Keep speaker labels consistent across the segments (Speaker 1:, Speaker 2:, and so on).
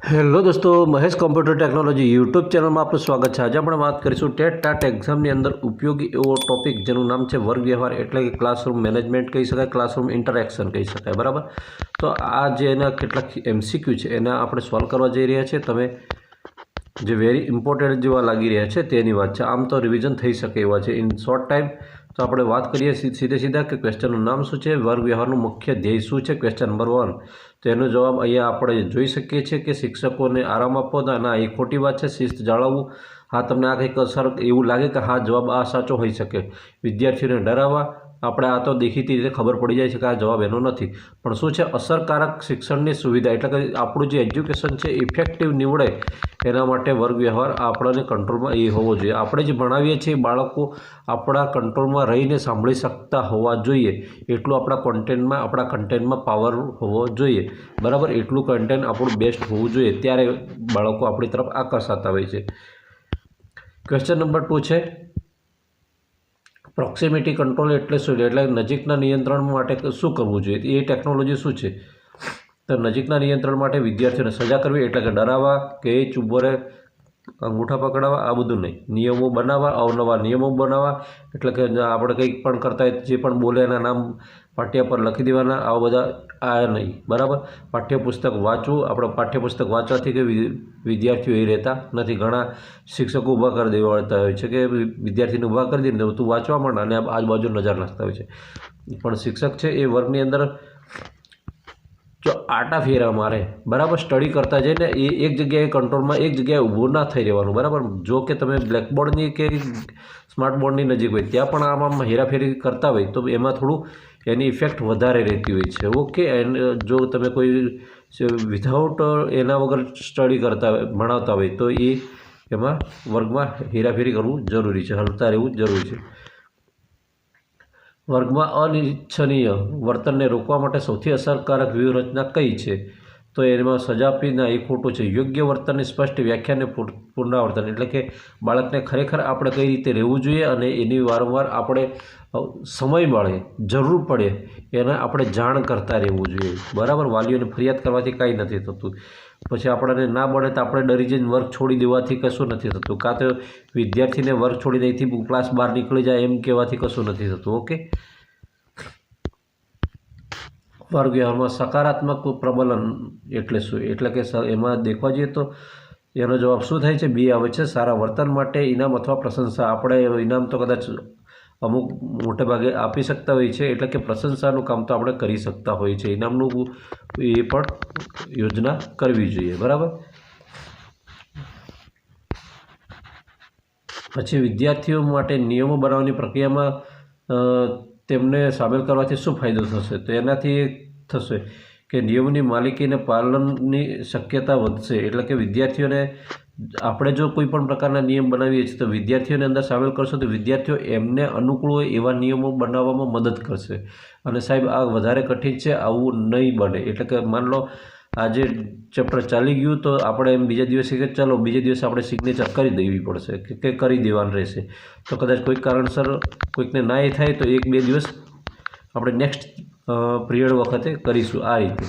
Speaker 1: Hello દોસ્તો, Mahesh computer technology YouTube ચેનલમાં આપનું સ્વાગત છે। આજે આપણે વાત કરીશું ટેટ એક્ઝામની અંદર ઉપયોગી એવો ટોપિક જેનું નામ છે વર્ગ વ્યવહાર, એટલે કે ક્લાસરૂમ મેનેજમેન્ટ કહી શકાય, ક્લાસરૂમ ઇન્ટરેક્શન કહી શકાય, બરાબર। તો આ જે એના કેટલાક MCQ છે એના આપણે સોલ્વ કરવા જઈ રહ્યા છીએ। તમે જે વેરી ઇમ્પોર્ટન્ટ જેવા લાગી રહ્યા છે તેની વાત છે। આમ તો રિવિઝન થઈ શકે એવા છે ઇન શોર્ટ ટાઈમ। તો આપણે વાત કરીએ સીધા કે ક્વેશ્ચનનું નામ શું છે, વર્ગ વ્યવહારનું મુખ્ય ધ્યેય શું છે, ક્વેશ્ચન નંબર 1। તો એનો જવાબ અહીંયા આપણે જોઈ શકીએ છીએ કે શિક્ષકોને આરામ આપવો। ના, એ ખોટી વાત છે। શિસ્ત જાળવવું, હા, તમને આ કંઈક અસર એવું લાગે કે હા જવાબ આ સાચો હોઈ શકે। વિદ્યાર્થીઓને ડરાવવા, આપણે આ તો દેખીતી રીતે ખબર પડી જાય છે કે આ જવાબ એનો નથી। પણ શું છે, અસરકારક શિક્ષણની સુવિધા, એટલે કે આપણું જે એજ્યુકેશન છે ઇફેક્ટિવ નીવડે એના માટે વર્ગ વ્યવહાર આપણને કંટ્રોલમાં એ હોવો જોઈએ। આપણે જે ભણાવીએ છીએ બાળકો આપણા કંટ્રોલમાં રહીને સાંભળી શકતા હોવા જોઈએ, એટલું આપણા કન્ટેન્ટમાં પાવર હોવો જોઈએ, બરાબર। એટલું કન્ટેન્ટ આપણું બેસ્ટ હોવું જોઈએ, ત્યારે બાળકો આપણી તરફ આકર્ષાતા હોય છે। ક્વેશ્ચન નંબર 2 છે, પ્રોક્સિમિટી કંટ્રોલ એટલે શું? એટલે નજીકના નિયંત્રણ માટે શું કરવું જોઈએ? એ ટેકનોલોજી શું છે? તો નજીકના નિયંત્રણ માટે વિદ્યાર્થીઓને સજા કરવી, એટલે કે ડરાવવા કે ચૂપ રહે, અંગૂઠા પકડાવવા, આ બધું નહીં। નિયમો બનાવવા, અવનવા નિયમો બનાવવા, એટલે કે આપણે કંઈક પણ કરતા હોય જે પણ બોલે એના નામ પાટિયા પર લખી દેવાના, આવા બધા આ નહીં, બરાબર। પાઠ્યપુસ્તક વાંચવું, આપણે પાઠ્યપુસ્તક વાંચવાથી કે વિદ્યાર્થીઓ એ રહેતા નથી। ઘણા શિક્ષકો ઊભા કરી દેવાતા હોય છે કે વિદ્યાર્થીને ઊભા કરી દઈને તું વાંચવા માંડ, અને આજુબાજુ નજર નાખતા હોય છે। પણ શિક્ષક છે એ વર્ગની અંદર જો આટા ફેરા મારે, બરાબર, સ્ટડી કરતા જઈને એ એક જગ્યાએ કંટ્રોલમાં એક જગ્યાએ ઊભું ના થઈ રહેવાનું, બરાબર। જો કે તમે બ્લેકબોર્ડની કે સ્માર્ટ બોર્ડની નજીક હોય ત્યાં પણ આમાં હેરાફેરી કરતા હોય તો એમાં થોડું એની ઇફેક્ટ વધારે રહેતી હોય છે, ઓકે। એન્ડ જો તમે કોઈ વિધાઉટ એના વગર સ્ટડી કરતા હોય, ભણાવતા હોય, તો એમાં વર્ગમાં હેરાફેરી કરવું જરૂરી છે, હલતા રહેવું જરૂરી છે। વર્ગમાં અનિચ્છનીય વર્તનને રોકવા માટે સૌથી અસરકારક વ્યૂહરચના કઈ છે? તો એમાં સજા આપીના એ ખોટું છે। યોગ્ય વર્તનની સ્પષ્ટ વ્યાખ્યાને પુનરાવર્તન, એટલે કે બાળકને ખરેખર આપણે કઈ રીતે રહેવું જોઈએ અને એની વારંવાર આપણે સમય મળે, જરૂર પડે એને આપણે જાણ કરતા રહેવું જોઈએ, બરાબર। વાલીઓને ફરિયાદ કરવાથી કાંઈ નથી થતું, પછી આપણને ના મળે તો આપણે ડરી જઈને વર્ગ છોડી દેવાથી કશું નથી થતું, કાં તો વિદ્યાર્થીને વર્ગ છોડી દઈથી ક્લાસ બહાર નીકળી જાય એમ કહેવાથી કશું નથી થતું, ઓકે। વર્ગ વ્યવહારમાં સકારાત્મક પ્રબલન એટલે શું? એટલે કે એમાં દેખવા જઈએ તો એનો જવાબ શું થાય છે? 2 આવે છે। સારા વર્તન માટે ઇનામ અથવા પ્રશંસા, આપણે ઇનામ તો કદાચ અમુક મોટે ભાગે આપી શકતા હોય છે, એટલે કે પ્રશંસાનું કામ તો આપણે કરી શકતા હોઈએ છીએ, ઇનામનું એ પણ યોજના કરવી જોઈએ, બરાબર। પછી વિદ્યાર્થીઓ માટે નિયમો બનાવવાની પ્રક્રિયામાં તેમને સામેલ કરવાથી શું ફાયદો થશે? તો એનાથી થશે કે નિયમોની માલિકીને પાલનની શક્યતા વધશે, એટલે કે વિદ્યાર્થીઓને આપણે જો કોઈ પણ પ્રકારના નિયમ બનાવીએ છીએ તો વિદ્યાર્થીઓને અંદર સામેલ કરશો તો વિદ્યાર્થીઓ એમને અનુકૂળ હોય એવા નિયમો બનાવવામાં મદદ કરશે, અને સાહેબ આ વધારે કઠિન છે, આવું નહીં બને, એટલે કે માન લો આજે ચેપ્ટર ચાલી ગયું તો આપણે એમ બીજા દિવસે કે ચલો બીજે દિવસે આપણે સિગ્નેચર કરી દેવી પડશે કે કરી દેવાનું રહેશે, તો કદાચ કોઈક કારણસર કોઈકને ના એ થાય તો 1-2 દિવસ આપણે નેક્સ્ટ પીરિયડ વખતે કરીશું, આ રીતે।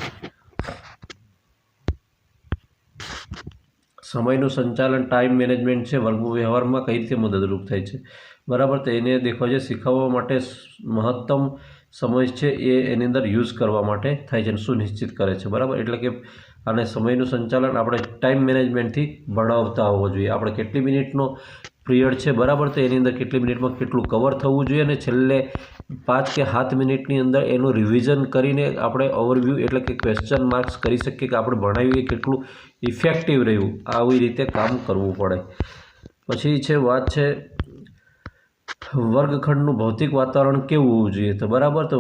Speaker 1: સમયનું સંચાલન, ટાઈમ મેનેજમેન્ટ છે વર્ગ વ્યવહારમાં કઈ રીતે મદદરૂપ થાય છે, બરાબર। તો એને દેખવા છે શીખવવા માટે મહત્તમ સમય છે એ એની અંદર યુઝ કરવા માટે થાય છે, સુનિશ્ચિત કરે છે, બરાબર। એટલે કે અને સમયનું સંચાલન આપણે ટાઈમ મેનેજમેન્ટથી ભણાવતા હોવો જોઈએ, આપણે કેટલી મિનિટનો પીરિયડ છે, બરાબર, તો એની અંદર કેટલી મિનિટમાં કેટલું કવર થવું જોઈએ, અને છેલ્લે 5 કે 7 મિનિટની અંદર એનું રિવિઝન કરીને આપણે ઓવરવ્યૂ, એટલે કે ક્વેશ્ચન માર્ક્સ કરી શકીએ કે આપણે ભણાવીએ કેટલું ઇફેક્ટિવ રહ્યું, આવી રીતે કામ કરવું પડે। પછી છે વાત છે વર્ગખંડનું ભૌતિક વાતાવરણ કેવું હોવું જોઈએ? તો બરાબર, તો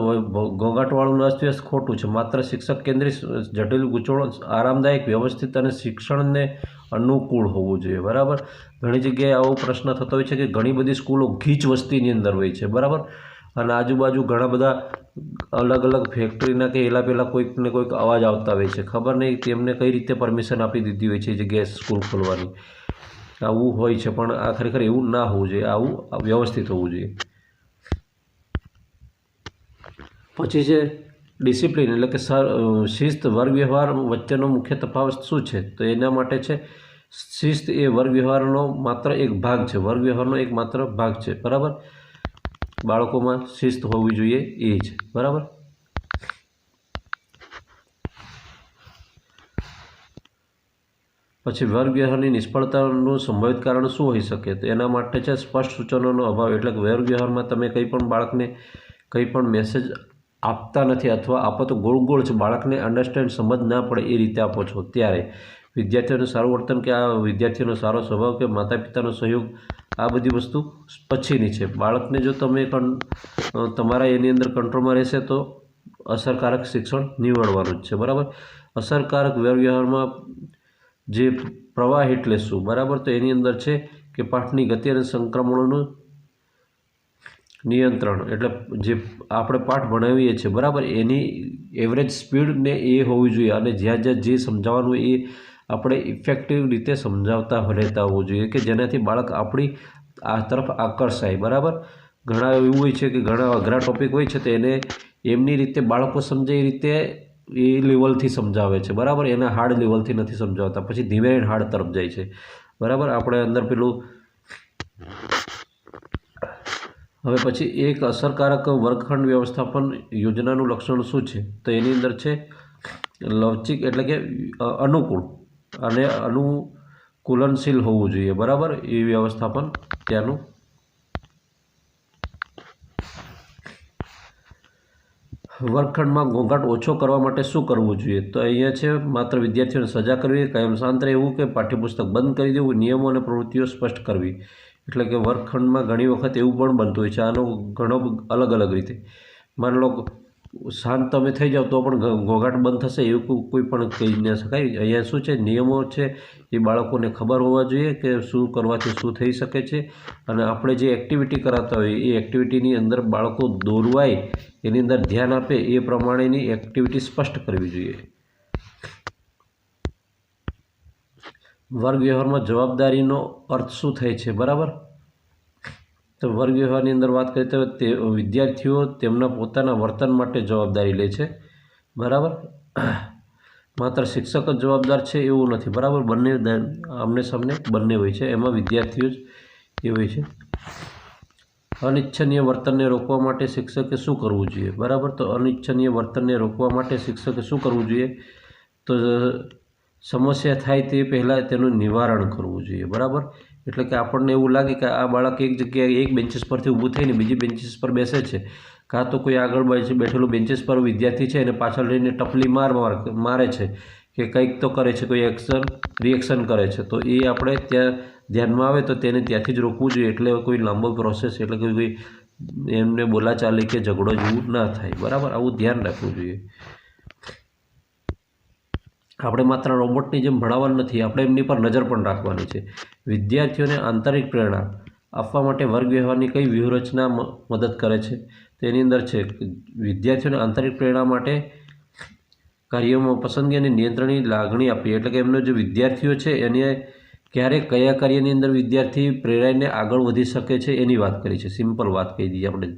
Speaker 1: ઘોંઘાટવાળું અસ્તવ્યસ્ત ખોટું છે, માત્ર શિક્ષક કેન્દ્રિત, જટિલ ગૂંચવણો, આરામદાયક, વ્યવસ્થિત અને શિક્ષણને અનુકૂળ હોવું જોઈએ, બરાબર। ઘણી જગ્યાએ આવો પ્રશ્ન થતો હોય છે કે ઘણી બધી સ્કૂલો ગીચ વસ્તીની અંદર હોય છે, બરાબર, અને આજુબાજુ ઘણા બધા અલગ અલગ ફેક્ટરીના કે એલા પેલા કોઈક ને કોઈક અવાજ આવતા હોય છે, ખબર નહીં તેમને કઈ રીતે પરમિશન આપી દીધી હોય છે એ જગ્યાએ સ્કૂલ ખોલવાની, આવું હોય છે, પણ આ ખરેખર એવું ના હોવું જોઈએ, આવું વ્યવસ્થિત હોવું જોઈએ। પછી છે ડિસિપ્લિન એટલે કે શિસ્ત વર્ગ વ્યવહાર વચ્ચેનો મુખ્ય તફાવત શું છે? તો એના માટે છે શિસ્ત એ વર્ગ વ્યવહારનો માત્ર એક ભાગ છે, વર્ગ વ્યવહારનો એક માત્ર ભાગ છે, બરાબર. બાળકોમાં શિસ્ત હોવી જોઈએ એ છે, બરાબર. પછી વર્ગ વ્યવહારની નિષ્ફળતાનું સંભવિત કારણ શું હોઈ શકે? તો એના માટે છે સ્પષ્ટ સૂચનોનો અભાવ, એટલે કે વર્ગ વ્યવહારમાં તમે કંઈ પણ બાળકને કંઈ પણ મેસેજ આપતા નથી અથવા આપો તો ગોળ ગોળ છે, બાળકને અન્ડરસ્ટેન્ડ સમજ ના પડે એ રીતે આપો છો. ત્યારે વિદ્યાર્થીઓનું સારું વર્તન કે આ વિદ્યાર્થીઓનો સારો સ્વભાવ કે માતા પિતાનો સહયોગ, આ બધી વસ્તુ પછીની છે. બાળકને જો તમે તમારા એની અંદર કંટ્રોલમાં રહેશે તો અસરકારક શિક્ષણ નીવડવાનું જ છે, બરાબર. અસરકારક વર્ગ વ્યવહારમાં જે પ્રવાહ એટલે શું? બરાબર. તો એની અંદર છે કે પાઠની ગતિ અને સંક્રમણોનું નિયંત્રણ, એટલે જે આપણે પાઠ ભણાવીએ છીએ, બરાબર, એની એવરેજ સ્પીડ ને એ હોવી જોઈએ અને જ્યાં જ્યાં જે સમજાવવાનું હોય એ આપણે ઇફેક્ટિવ રીતે સમજાવતા રહેતા હોવું જોઈએ કે જેનાથી બાળક આપણી આ તરફ આકર્ષાય, બરાબર. ઘણા એવું હોય છે કે ઘણા અઘરા ટૉપિક હોય છે તો એને એમની રીતે બાળકો સમજે એ રીતે એ લેવલથી સમજાવે છે, બરાબર. એના હાર્ડ લેવલથી નથી સમજાવતા, પછી ધીમે હાર્ડ તરફ જાય છે, બરાબર. આપણે અંદર પેલું હવે પછી એક અસરકારક વર્ગખંડ વ્યવસ્થાપન યોજનાનું લક્ષણ શું છે? તો એની અંદર છે લવચિક એટલે કે અનુકૂળ અને અનુકૂલનશીલ હોવું જોઈએ, બરાબર. એ વ્યવસ્થાપન ત્યાંનું. વર્ગખંડમાં ઘોંઘાટ ઓછો કરવા માટે શું કરવું જોઈએ? તો અહીંયા છે માત્ર વિદ્યાર્થીઓને સજા કરવી, કાયમ શાંત રહેવું કે પાઠ્યપુસ્તક બંધ કરી દેવું, નિયમો અને પ્રવૃત્તિઓ સ્પષ્ટ કરવી. એટલે કે વર્ગખંડમાં ઘણી વખત એવું પણ બનતું હોય છે, આનો ઘણો અલગ અલગ રીતે. માની લો શાંત તમે થઈ જાઓ તો પણ ઘોંઘાટ બંધ થશે એવું કોઈ પણ કહી ન શકાય. અહીંયા શું છે, નિયમો છે એ બાળકોને ખબર હોવા જોઈએ કે શું કરવાથી શું થઈ શકે છે, અને આપણે જે એક્ટિવિટી કરાવતા હોઈએ એ એક્ટિવિટીની અંદર બાળકો દોરવાય, એની અંદર ધ્યાન આપે એ પ્રમાણેની એક્ટિવિટી સ્પષ્ટ કરવી જોઈએ. વર્ગ વ્યવહારમાં જવાબદારીનો અર્થ શું થાય છે? બરાબર. તો વર્ગ વ્યવહારની અંદર વાત કરીએ તો વિદ્યાર્થીઓ તેમના પોતાના વર્તન માટે જવાબદારી લે છે, બરાબર. માત્ર શિક્ષક જ જવાબદાર છે એવું નથી, બરાબર. બંને આમને સામને બંને હોય છે, એમાં વિદ્યાર્થીઓ જ એ હોય છે. અનિચ્છનીય વર્તનને રોકવા માટે શિક્ષકે શું કરવું જોઈએ? બરાબર. તો અનિચ્છનીય વર્તનને રોકવા માટે શિક્ષકે શું કરવું જોઈએ? તો સમસ્યા થાય તે પહેલાં તેનું નિવારણ કરવું જોઈએ, બરાબર. એટલે કે આપણને એવું લાગે કે આ બાળક એક જગ્યાએ એક બેન્ચીસ પરથી ઊભું થઈને બીજી બેન્ચીસ પર બેસે છે, કાં તો કોઈ આગળ બેઠેલું બેન્ચીસ પર વિદ્યાર્થી છે અને પાછળ રહીને ટપલી મારે છે કે કંઈક તો કરે છે, કોઈ રિએક્શન કરે છે, તો એ આપણે ત્યાં ધ્યાનમાં આવે તો તેને ત્યાંથી જ રોકવું જોઈએ. એટલે કોઈ લાંબો પ્રોસેસ એટલે કે કોઈ એમને બોલાચાલી કે ઝઘડો જેવું ના થાય, બરાબર. આવું ધ્યાન રાખવું જોઈએ. આપણે માત્ર રોબોટની જેમ ભણાવવાનું નથી, આપણે એમની પર નજર પણ રાખવાની છે. વિદ્યાર્થીઓને આંતરિક પ્રેરણા આપવા માટે વર્ગ વ્યવહારની કઈ વ્યૂહરચના મદદ કરે છે? તેની અંદર છે વિદ્યાર્થીઓને આંતરિક પ્રેરણા માટે કાર્યોમાં પસંદગી અને નિયંત્રણની લાગણી આપવી. એટલે કે એમનો જે વિદ્યાર્થીઓ છે એને ક્યારે કયા કાર્યની અંદર વિદ્યાર્થી પ્રેરાઈને આગળ વધી શકે છે એની વાત કરી છે. સિમ્પલ વાત કહી દઈએ આપણે.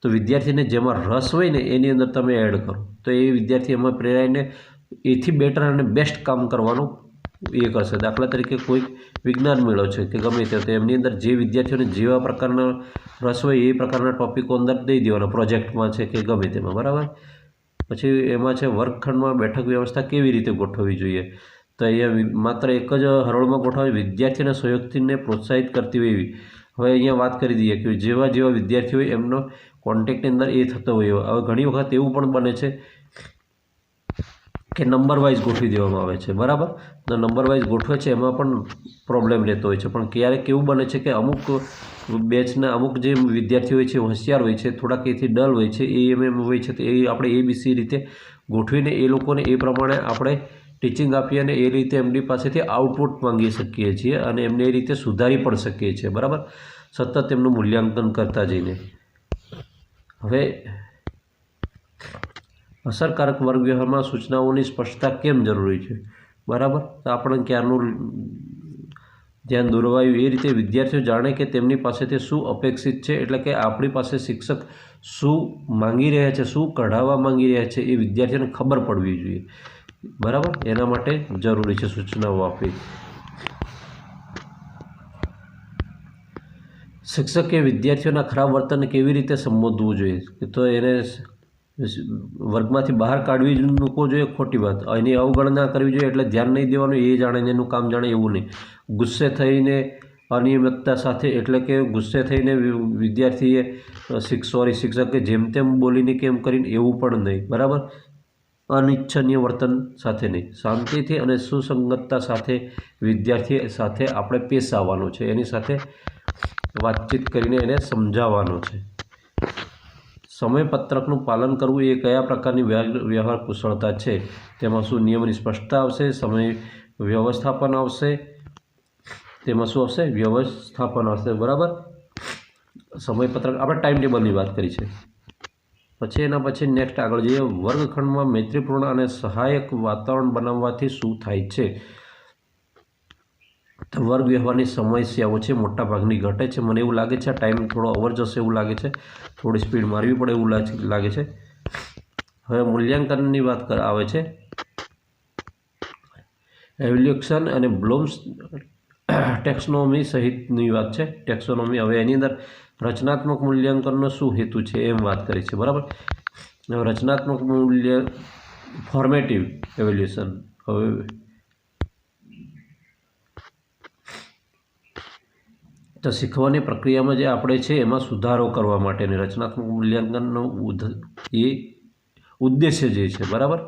Speaker 1: તો વિદ્યાર્થીને જેમાં રસ હોય ને એની અંદર તમે એડ કરો તો એ વિદ્યાર્થી એમાં પ્રેરાઈને એથી બેટર અને બેસ્ટ કામ કરવાનું એ કરશે. દાખલા તરીકે કોઈ વિજ્ઞાન મેળો છે કે ગમે તે, તો એમની અંદર જે વિદ્યાર્થીઓને જેવા પ્રકારના રસ હોય એ પ્રકારના ટૉપિકો અંદર દઈ દેવાના, પ્રોજેક્ટમાં છે કે ગમે તેમાં, બરાબર. પછી એમાં છે વર્ગખંડમાં બેઠક વ્યવસ્થા કેવી રીતે ગોઠવવી જોઈએ? તો અહીંયા માત્ર એક જ હરોળમાં ગોઠવવી, વિદ્યાર્થીઓના સહયોગથીને પ્રોત્સાહિત કરતી હોય એવી. હવે અહીંયા વાત કરી દઈએ કે જેવા જેવા વિદ્યાર્થીઓ હોય એમનો કોન્ટેક્ટની અંદર એ થતો હોય. હવે ઘણી વખત એવું પણ બને છે કે નંબર વાઇઝ ગોઠવી દેવામાં આવે છે, બરાબર. તો નંબર વાઇઝ ગોઠવે છે એમાં પણ પ્રોબ્લેમ રહેતો હોય છે. પણ ક્યારેક એવું બને છે કે અમુક બેચના અમુક જે વિદ્યાર્થીઓ હોય છે હોશિયાર હોય છે, થોડાક એથી ડલ હોય છે, એમ હોય છે, તો એ આપણે ABC રીતે ગોઠવીને એ લોકોને એ પ્રમાણે આપણે ટીચિંગ આપીએ અને એ રીતે એમની પાસેથી આઉટપુટ માંગી શકીએ છીએ અને એમને એ રીતે સુધારી પણ શકીએ છીએ, બરાબર. સતત એમનું મૂલ્યાંકન કરતા જઈને. હવે અસરકારક વર્ગ વ્યવહારમાં સૂચનાઓની સ્પષ્ટતા કેમ જરૂરી છે? બરાબર. તો આપણે ક્યારનું ધ્યાન દોરવાયું એ રીતે વિદ્યાર્થીઓ જાણે કે તેમની પાસેથી શું અપેક્ષિત છે, એટલે કે આપણી પાસે શિક્ષક શું માંગી રહ્યા છે, શું કઢાવવા માંગી રહ્યા છે, એ વિદ્યાર્થીઓને ખબર પડવી જોઈએ, બરાબર. એના માટે જરૂરી છે સૂચનાઓ આપવી. શિક્ષકે વિદ્યાર્થીઓના ખરાબ વર્તનને કેવી રીતે સંબોધવું જોઈએ, તો એને વર્ગમાંથી બહાર કાઢવી જ મૂકવો જોઈએ, ખોટી વાત. એની અવગણના કરવી જોઈએ, એટલે ધ્યાન નહીં દેવાનું, એ જાણે એનું કામ જાણે એવું નહીં. ગુસ્સે થઈને અનિયમિતતા સાથે, એટલે કે ગુસ્સે થઈને વિદ્યાર્થીએ શિક્ષકે જેમ તેમ બોલીને કેમ કરીને એવું પણ નહીં, બરાબર. અનિચ્છનીય વર્તન સાથે નહીં, શાંતિથી અને સુસંગતતા સાથે વિદ્યાર્થી સાથે આપણે પેશ આવવાનું છે, એની સાથે વાતચીત કરીને એને સમજાવવાનો છે. સમયપત્રકનું પાલન કરવું એ કયા પ્રકારની વ્યવહાર કુશળતા છે, તેમાં શું નિયમોની સ્પષ્ટતા આવશે, સમય વ્યવસ્થાપન આવશે, તેમાં શું આવશે, વ્યવસ્થાપન આવશે, બરાબર. સમયપત્રક આપણે ટાઈમ ટેબલની વાત કરી છે. પછી એના પછી નેક્સ્ટ આગળ જઈએ. વર્ગખંડમાં મૈત્રીપૂર્ણ અને સહાયક વાતાવરણ બનાવવાથી શું થાય છે, તો વર્ગ વ્યવહારની સમસ્યાઓ છે મોટાભાગની ઘટે છે. મને એવું લાગે છે આ ટાઈમ થોડો ઓવર જશે એવું લાગે છે, થોડી સ્પીડ મારવી પડે એવું લાગે છે. હવે મૂલ્યાંકનની વાત આવે છે. એવલ્યુએશન અને બ્લૂમ્સ ટેક્સોનોમી સહિતની વાત છે. ટેક્સોનોમી, હવે એની અંદર રચનાત્મક મૂલ્યાંકનનો શું હેતુ છે એમ વાત કરી છે, બરાબર. રચનાત્મક ફોર્મેટિવ એવલ્યુએશન, હવે તો શીખવાની પ્રક્રિયામાં જે આપણે છે એમાં સુધારો કરવા માટેની રચનાત્મક મૂલ્યાંકનનો એ ઉદ્દેશ્ય જે છે, બરાબર.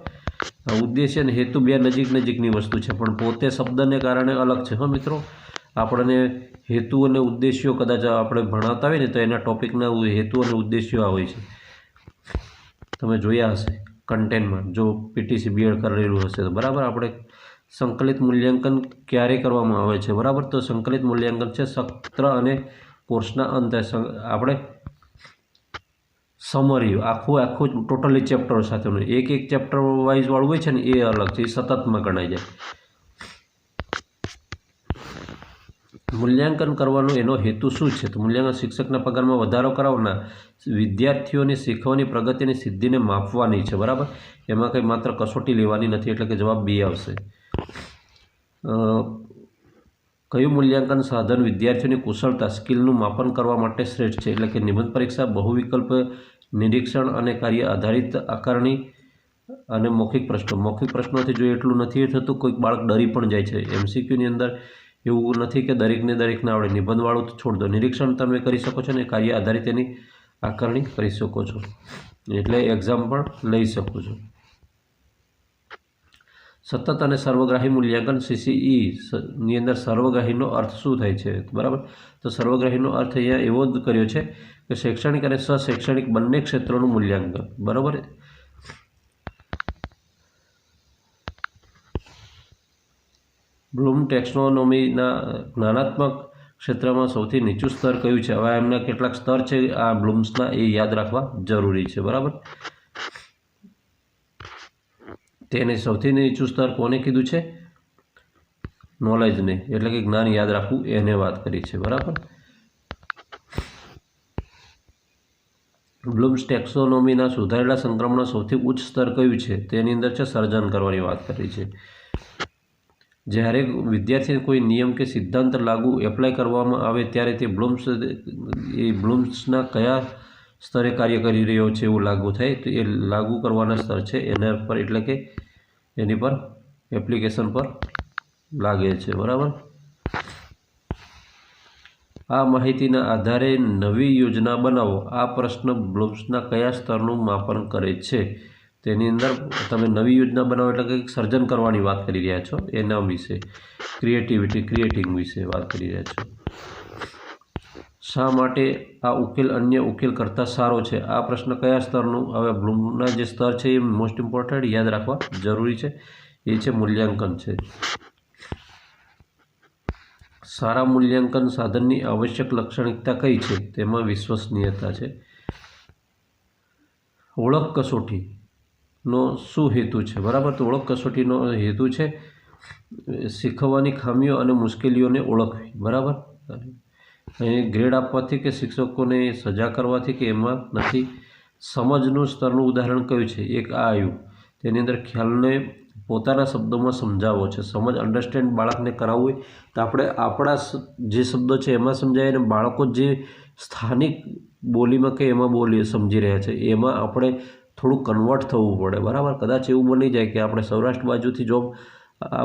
Speaker 1: ઉદ્દેશ્ય અને હેતુ બે નજીકની વસ્તુ છે, પણ પોતે શબ્દને કારણે અલગ છે. હા મિત્રો, આપણને હેતુ અને ઉદ્દેશ્યો કદાચ આપણે ભણાવતા હોય ને તો એના ટોપિકના હેતુ અને ઉદ્દેશ્યો હોય છે, તમે જોયા હશે કન્ટેન્ટમાં, જો પીટીસી બીએડ કરેલું હશે તો, બરાબર. આપણે સંકલિત મૂલ્યાંકન ક્યારે કરવામાં આવે છે, બરાબર. તો સંકલિત મૂલ્યાંકન છે સત્ર અને કોર્સના અંતે આપણે સમરી આખું ટોટલી ચેપ્ટરો સાથેનું, એક ચેપ્ટર વાઇઝ વાળું હોય છે ને એ અલગ છે, એ સતતમાં ગણાઈ જાય. મૂલ્યાંકન કરવાનો એનો હેતુ શું છે, તો મૂલ્યાંકન શિક્ષકના પગારમાં વધારો કરાવવાના, વિદ્યાર્થીઓની શીખવાની પ્રગતિની સિદ્ધિને માપવાની છે, બરાબર. એમાં કંઈ માત્ર કસોટી લેવાની નથી, એટલે કે જવાબ બી આવશે. કયું મૂલ્યાંકન સાધન વિદ્યાર્થીઓની કુશળતા સ્કિલનું માપન કરવા માટે શ્રેષ્ઠ છે, એટલે કે નિબંધ પરીક્ષા, બહુવિકલ્પ નિરીક્ષણ અને કાર્ય આધારિત આકારણી અને મૌખિક પ્રશ્નો. મૌખિક પ્રશ્નોથી જો એટલું નથી થતું, કોઈક બાળક ડરી પણ જાય છે. એમસીક્યુની અંદર એવું નથી કે દરેકને આવડે, નિબંધવાળું તો છોડ દો. નિરીક્ષણ તમે કરી શકો છો અને કાર્ય આધારિત એની આકારણી કરી શકો છો, એટલે એક્ઝામ પણ લઈ શકો છો. સતત અને સર્વગ્રાહી મૂલ્યાંકન CCE ની અંદર સર્વગ્રાહીનો અર્થ શું થાય છે, બરાબર. તો સર્વગ્રાહીનો અર્થ અહીંયા એવો જ કર્યો છે કે શૈક્ષણિક અને શૈક્ષણિક બંને ક્ષેત્રોનું મૂલ્યાંકન, બરાબર. બ્લૂમ ટેક્સોનોમીના જ્ઞાનાત્મક ક્ષેત્રમાં સૌથી નીચું સ્તર કયું છે, હવે એમના કેટલાક સ્તર છે આ બ્લૂમ્સના, એ યાદ રાખવા જરૂરી છે, બરાબર. તેને સૌથી નીચું સ્તર કોને કીધું છે, નોલેજને, એટલે કે જ્ઞાન યાદ રાખવું, એને વાત કરી છે, બરાબર. બ્લૂમ્સ ટેક્સોનોમીના સુધારેલા સંક્રમણનું સૌથી ઉચ્ચ સ્તર કયું છે, તેની અંદર છે સર્જન કરવાની વાત કરી છે. જ્યારે વિદ્યાર્થીને કોઈ નિયમ કે સિદ્ધાંત એપ્લાય કરવામાં આવે ત્યારે તે બ્લૂમ્સના કયા સ્તરે કાર્ય કરી રહ્યો છે એવું લાગુ થાય, તો એ લાગુ કરવાના સ્તર છે એના પર, એટલે કે એની પર એપ્લિકેશન પર લાગે છે, બરાબર. આ માહિતીના આધારે નવી યોજના બનાવો. આ પ્રશ્ન બ્લૂમ્સના કયા સ્તરનું માપન કરે છે, તેની અંદર તમે નવી યોજના બનાવો એટલે કે સર્જન કરવાની વાત કરી રહ્યા છો, એના વિશે ક્રિએટિંગ વિશે વાત કરી રહ્યા છો. શા માટે આ ઉકેલ અન્ય ઉકેલ કરતાં સારો છે, આ પ્રશ્ન કયા સ્તરનું, હવે બ્લૂમના જે સ્તર છે એ મોસ્ટ ઇમ્પોર્ટન્ટ યાદ રાખવા જરૂરી છે, એ છે મૂલ્યાંકન છે. સારા મૂલ્યાંકન સાધનની આવશ્યક લાક્ષણિકતા કઈ છે, તેમાં વિશ્વસનીયતા છે. ઓળખ કસોટીનો શું હેતુ છે, બરાબર. તો ઓળખ કસોટીનો હેતુ છે શીખવવાની ખામીઓ અને મુશ્કેલીઓને ઓળખવી, બરાબર. અહીં ગ્રેડ આપવાથી કે શિક્ષકોને સજા કરવાથી કે એમાં નથી. સમજનું સ્તરનું ઉદાહરણ કયું છે? એક આ આવ્યું, તેની અંદર ખ્યાલને પોતાના શબ્દોમાં સમજાવવો છે. સમજ અન્ડરસ્ટેન્ડ બાળકને કરાવવું હોય તો આપણે આપણા જે શબ્દો છે એમાં સમજાય, અને બાળકો જે સ્થાનિક બોલીમાં કે એમાં બોલી સમજી રહ્યા છે એમાં આપણે થોડું કન્વર્ટ થવું પડે, બરાબર. કદાચ એવું બની જાય કે આપણે સૌરાષ્ટ્ર બાજુથી જોબ આ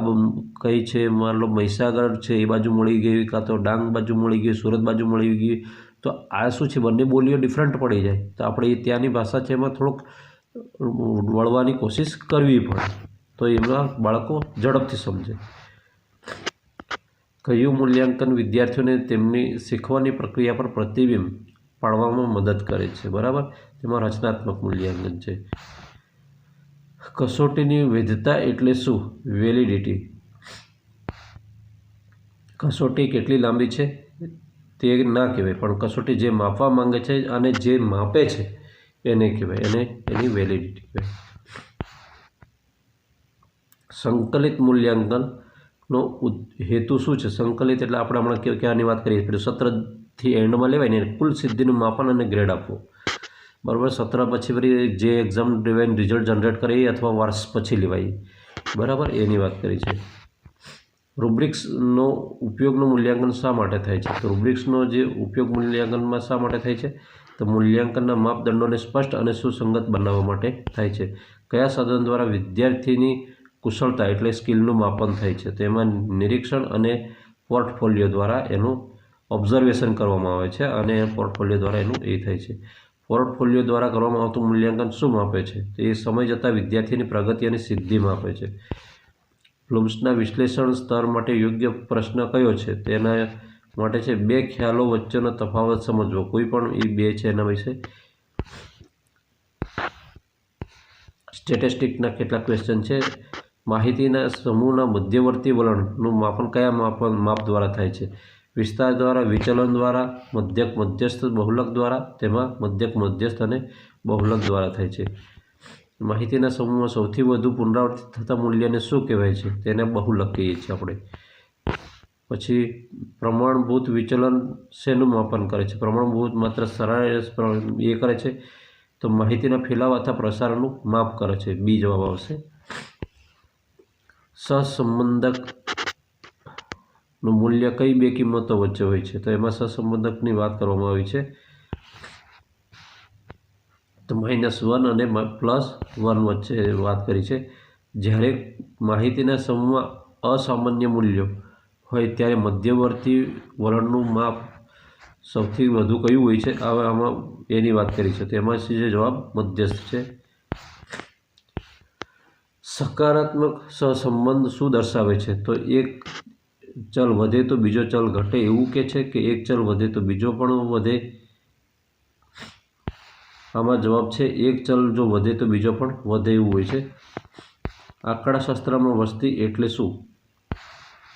Speaker 1: કઈ છે, માન લો મહીસાગર છે એ બાજુ મળી ગઈ, કાં તો ડાંગ બાજુ મળી ગઈ, સુરત બાજુ મળી ગઈ, તો આ શું છે, બંને બોલીઓ ડિફરન્ટ પડી જાય, તો આપણે એ ત્યાંની ભાષા છે એમાં થોડુંક વળવાની કોશિશ કરવી પડે, તો એમાં બાળકો ઝડપથી સમજે. કયું મૂલ્યાંકન વિદ્યાર્થીઓને તેમની શીખવાની પ્રક્રિયા પર પ્રતિબિંબ પાડવામાં મદદ કરે છે? બરાબર, તેમાં રચનાત્મક મૂલ્યાંકન છે. કસોટીની વૈધતા એટલે શું? વેલિડિટી. કસોટી કેટલી લાંબી છે તે ના કહેવાય, પણ કસોટી જે માપવા માંગે છે અને જે માપે છે એને કહેવાય, એને એની વેલિડિટી કહેવાય. સંકલિત મૂલ્યાંકનનો હેતુ શું છે? સંકલિત એટલે આપણે હમણાં ક્યાંની વાત કરીએ, પેલું સત્રથી એન્ડમાં લેવાય ને, કુલ સિદ્ધિનું માપન અને ગ્રેડ આપવો, બરાબર. સત્ર પછી ફરી જે એક્ઝામ ડ્રિવન રિઝલ્ટ જનરેટ કરે એ અથવા વર્ષ પછી લેવાય, બરાબર, એની વાત કરી છે. રૂબ્રિક્સનો ઉપયોગનું મૂલ્યાંકન શા માટે થાય છે? તો રૂબ્રિક્સનો જે ઉપયોગ મૂલ્યાંકનમાં શા માટે થાય છે? તો મૂલ્યાંકનના માપદંડોને સ્પષ્ટ અને સુસંગત બનાવવા માટે થાય છે. કયા સાધન દ્વારા વિદ્યાર્થીની કુશળતા એટલે સ્કિલનું માપન થાય છે? તેમાં નિરીક્ષણ અને પોર્ટફોલિયો દ્વારા એનું ઓબ્ઝર્વેશન કરવામાં આવે છે, અને પોર્ટફોલિયો દ્વારા એનું એ થાય છે. પોર્ટફોલિયો દ્વારા કરવામાં આવતું મૂલ્યાંકન શું માપે છે? તો એ સમય જતાં વિદ્યાર્થીની પ્રગતિ અને સિદ્ધિ માપે છે. બ્લૂમ્સના વિશ્લેષણ સ્તર માટે યોગ્ય પ્રશ્ન કયો છે? તેના માટે છે બે ખ્યાલો વચ્ચેનો તફાવત સમજવો. કોઈ પણ એ બે છે એના વિશે સ્ટેટિસ્ટિકના કેટલાક ક્વેશ્ચન છે. માહિતીના સમૂહના મધ્યવર્તી વલણનું માપન કયા માપ દ્વારા થાય છે? વિસ્તાર દ્વારા, વિચલન દ્વારા, મધ્યસ્થ બહુલક દ્વારા. તેમાં મધ્યસ્થ અને બહુલક દ્વારા થાય છે. માહિતીના સમૂહમાં સૌથી વધુ પુનરાવર્તિત થતા મૂલ્યને શું કહેવાય છે? તેને બહુલક કહીએ છીએ આપણે. પછી પ્રમાણભૂત વિચલન શેનું માપન કરે છે? પ્રમાણભૂત માત્ર સરેરાશ એ કરે છે, તો માહિતીના ફેલાવા અથવા પ્રસારણનું માપ કરે છે. બી જવાબ આવશે. સહસંબંધકનું મૂલ્ય કઈ બે કિંમતો વચ્ચે હોય છે? તો એમાં સહસંબંધકની વાત કરવામાં આવી છે, તો -1 અને +1 વચ્ચે વાત કરી છે. જ્યારે માહિતીના સમૂહમાં અસામાન્ય મૂલ્યો હોય ત્યારે મધ્યવર્તી વલણનું માપ સૌથી વધુ કયું હોય છે? આમાં એની વાત કરી છે, તેમાં જે જવાબ મધ્યસ્થ છે. સકારાત્મક સહસંબંધ શું દર્શાવે છે? તો એક ચલ વધે તો બીજો ચલ ઘટે એવું કે છે, કે એક ચલ વધે તો બીજો પણ વધે? આમાં જવાબ છે એક ચલ જો વધે તો બીજો પણ વધે એવું હોય છે. આંકડાશાસ્ત્રમાં વસ્તી એટલે શું?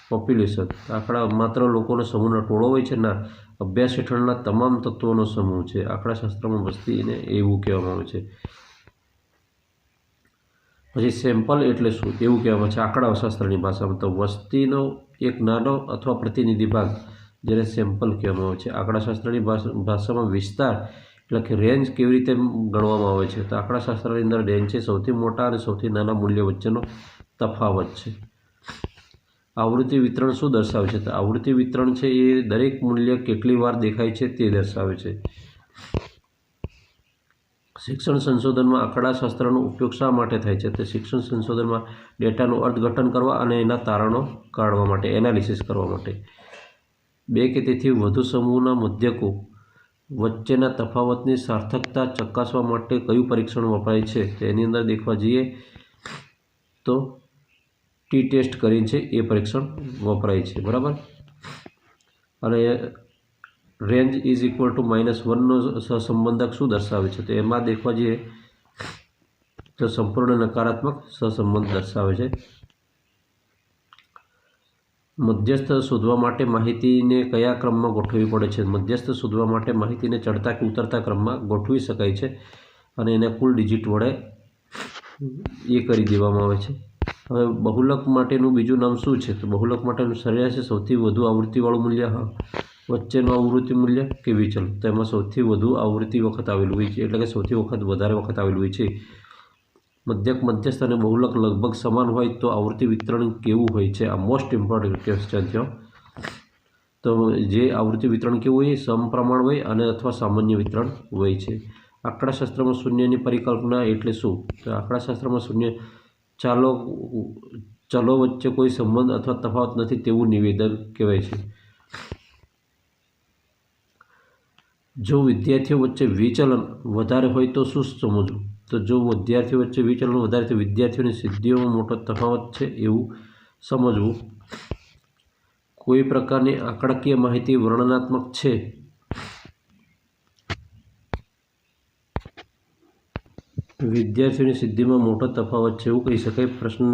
Speaker 1: પોપ્યુલેશન. આંકડા માત્ર લોકોનો સમૂહનો ટોળો હોય છે? ના, અભ્યાસ હેઠળના તમામ તત્વોનો સમૂહ છે. આંકડાશાસ્ત્રમાં વસ્તીને એવું કહેવામાં આવે છે. પછી સેમ્પલ એટલે શું? એવું કહેવામાં છે આંકડાશાસ્ત્રની ભાષામાં, તો વસ્તીનો એક નાનો અથવા પ્રતિનિધિ ભાગ, જેને સેમ્પલ કહેવામાં આવે છે. આંકડાશાસ્ત્રની ભાષામાં વિસ્તાર એટલે કે રેન્જ કેવી રીતે ગણવામાં આવે છે? તો આંકડાશાસ્ત્રની અંદર રેન્જ છે સૌથી મોટા અને સૌથી નાના મૂલ્ય વચ્ચેનો તફાવત છે. આવૃત્તિ વિતરણ શું દર્શાવે છે? તો આવૃત્તિ વિતરણ છે એ દરેક મૂલ્ય કેટલી વાર દેખાય છે તે દર્શાવે છે. શિક્ષણ સંશોધનમાં આંકડાશાસ્ત્રનો ઉપયોગ શા માટે થાય છે? તો શિક્ષણ સંશોધનમાં ડેટાનું અર્થઘટન કરવા અને એના તારણો કાઢવા માટે, એનાલિસિસ કરવા માટે. બે કે તેથી વધુ સમૂહના મધ્યકો વચ્ચેના તફાવતની સાર્થકતા ચકાસવા માટે કયું પરીક્ષણ વપરાય છે? તો એની અંદર દેખવા જઈએ તો ટી-ટેસ્ટ કરીને છે એ પરીક્ષણ વપરાય છે, બરાબર. અને રેન્જ ઇઝ ઇક્વલ ટુ -1નો સહસંબંધક શું દર્શાવે છે? તો એમાં દેખવા જઈએ તો સંપૂર્ણ નકારાત્મક સહસંબંધ દર્શાવે છે. મધ્યસ્થ શોધવા માટે માહિતીને કયા ક્રમમાં ગોઠવવી પડે છે? મધ્યસ્થ શોધવા માટે માહિતીને ચડતા કે ઉતરતા ક્રમમાં ગોઠવી શકાય છે, અને એને કુલ ડિજિટ વડે એ કરી દેવામાં આવે છે. હવે બહુલક માટેનું બીજું નામ શું છે? તો બહુલક માટેનું સરેરાશ સૌથી વધુ આવૃત્તિવાળું મૂલ્ય, વચ્ચેનું આવૃત્તિ મૂલ્ય કે વિચલન? તો એમાં સૌથી વધુ આવૃત્તિ વખત આવેલું હોય છે, એટલે કે સૌથી વધારે વખત આવેલું હોય છે. મધ્યસ્થ અને બહુલક લગભગ સમાન હોય તો આવૃત્તિ વિતરણ કેવું હોય છે? આ મોસ્ટ ઇમ્પોર્ટન્ટ ક્વેશ્ચન છે. તો જે આવૃત્તિ વિતરણ કેવું હોય? સમપ્રમાણ હોય અને અથવા સામાન્ય વિતરણ હોય છે. આંકડાશાસ્ત્રમાં શૂન્યની પરિકલ્પના એટલે શું? તો આંકડાશાસ્ત્રમાં શૂન્ય ચલો વચ્ચે કોઈ સંબંધ અથવા તફાવત નથી તેવું નિવેદન કહેવાય છે. જો વિદ્યાર્થીઓ વચ્ચે વિચલન વધારે હોય તો શું સમજવું? તો જો વિદ્યાર્થીઓ વચ્ચે વિચલન વધારે તો વિદ્યાર્થીઓની સિદ્ધિઓમાં મોટો તફાવત છે એવું સમજવું. કોઈ પ્રકારની આંકડાકીય માહિતી વર્ણનાત્મક છે. વિદ્યાર્થીઓની સિદ્ધિમાં મોટો તફાવત છે એવું કહી શકાય. પ્રશ્ન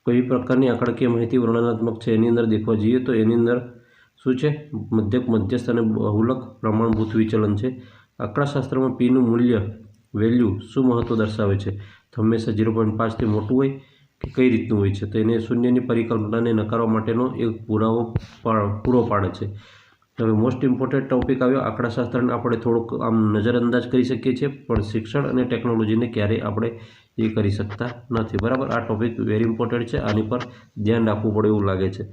Speaker 1: કોઈ પ્રકારની આંકડાકીય માહિતી વર્ણનાત્મક છે એની અંદર દેખવા જઈએ તો એની અંદર શું છે? મધ્યસ્થ અને બહુલક પ્રમાણભૂત વિચલન છે. આંકડાશાસ્ત્રમાં પીનું મૂલ્ય વેલ્યુ શું મહત્વ દર્શાવે છે? તો હંમેશા 0.5થી મોટું હોય કે કઈ રીતનું હોય છે? તો એને શૂન્યની પરિકલ્પનાને નકારવા માટેનો એક પુરાવો પૂરો પાડે છે. હવે મોસ્ટ ઇમ્પોર્ટન્ટ ટોપિક આવ્યો આંકડાશાસ્ત્રને આપણે થોડુંક આમ નજરઅંદાજ કરી શકીએ છીએ, પણ શિક્ષણ અને ટેકનોલોજીને ક્યારેય આપણે એ કરી શકતા નથી. બરાબર, આ ટોપિક વેરી ઇમ્પોર્ટન્ટ છે, આની પર ધ્યાન રાખવું પડે એવું લાગે છે.